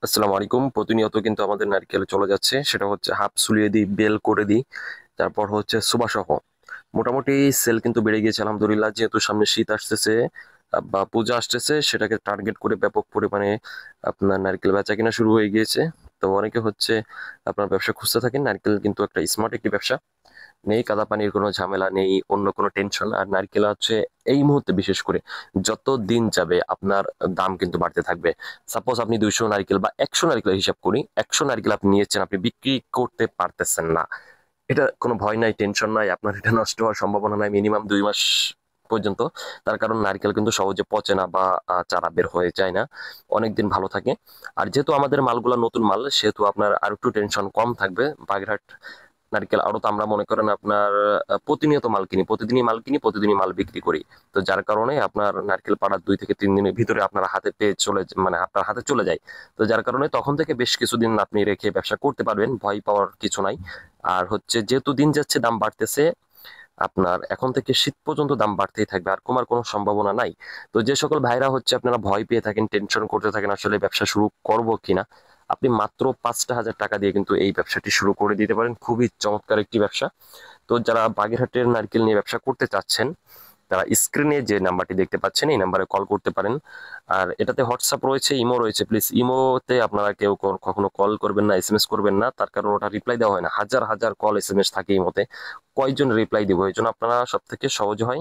আসসালামু আলাইকুম। প্রতিনিয়ত কিন্তু আমাদের নারকেল চলে যাচ্ছে, সেটা হচ্ছে হাফ সুলিয়ে দিই, বেল করে দিই, তারপর হচ্ছে সুবাসহ মোটামুটি সেল কিন্তু বেড়ে গিয়েছে আলহামদুলিল্লাহ। যেহেতু সামনে শীত আসতেছে বা পূজা আসতেছে, সেটাকে টার্গেট করে ব্যাপক পরিমাণে আপনার নারকেল বেচা কিনা শুরু হয়ে গিয়েছে। তো অনেকে হচ্ছে আপনার ব্যবসা খুঁজতে থাকেন। নারকেল কিন্তু একটা স্মার্ট একটি ব্যবসা, নেই কাদা পানির কোনো ঝামেলা, নেই অন্য কোনো টেনশন। আর নারকেল হচ্ছে এই মুহূর্তে বিশেষ করে যত দিন যাবে আপনার দাম কিন্তু বাড়তে থাকবে। সাপোজ আপনি 200 নারকেল বা 100 নারকেল হিসাব করি, 100 নারকেল আপনি নিয়েছেন, আপনি বিক্রি করতে পারতেছেন না, এটা কোনো ভয় নাই, টেনশন নাই, আপনার এটা নষ্ট হওয়ার সম্ভাবনা নাই মিনিমাম 2 মাস পর্যন্ত। তার কারণ নারকেল কিন্তু সহজে পচে না বা চারা বের হয়ে যায় না, অনেকদিন ভালো থাকে। আর যেহেতু আমাদের মালগুলা নতুন মাল, সেহেতু আপনার আর একটু টেনশন কম থাকবে। বাগেরহাট নারকেল আরো তো আমরা মনে করেন আপনার প্রতিনিয়ত মাল কিনি, প্রতিদিনই মাল কিনি, প্রতিদিনই মাল বিক্রি করি। তো যার কারণে আপনার নারকেল পাড়ার 2 থেকে 3 দিনের ভিতরে আপনার হাতে পেয়ে মানে আপনার হাতে চলে যায়। তো যার কারণে তখন থেকে বেশ কিছুদিন আপনি রেখে ব্যবসা করতে পারবেন, ভয় পাওয়ার কিছু নাই। আর হচ্ছে যেহেতু দিন যাচ্ছে দাম বাড়তেছে, আপনার এখন থেকে শীত পর্যন্ত দাম বাড়তেই থাকবে, আর কমার কোনো সম্ভাবনা নাই। তো যে সকল ভাইরা হচ্ছে আপনারা ভয় পেয়ে থাকেন, টেনশন করতে থাকেন আসলে ব্যবসা শুরু করব কিনা, আপনি মাত্র 5টা হাজার টাকা দিয়ে কিন্তু এই ব্যবসাটি শুরু করে দিতে পারেন। খুবই চমৎকার একটি ব্যবসা। তো যারা বাগেরহাটের নারকেল নিয়ে ব্যবসা করতে চাচ্ছেন, তারা স্ক্রিনে যে নাম্বারটি দেখতে পাচ্ছেন এই নাম্বারে কল করতে পারেন। আর এটাতে হোয়াটসঅ্যাপ রয়েছে, ইমো রয়েছে। প্লিজ ইমোতে আপনারা কেউ কখনো কল করবেন না, এসএমএস করবেন না, তার কারণ ওটা রিপ্লাই দেওয়া হয় না। হাজার হাজার কল এসএমএস থাকে ইমোতে, কয়জন রিপ্লাই দিব? এই জন্য আপনারা সব থেকে সহজ হয়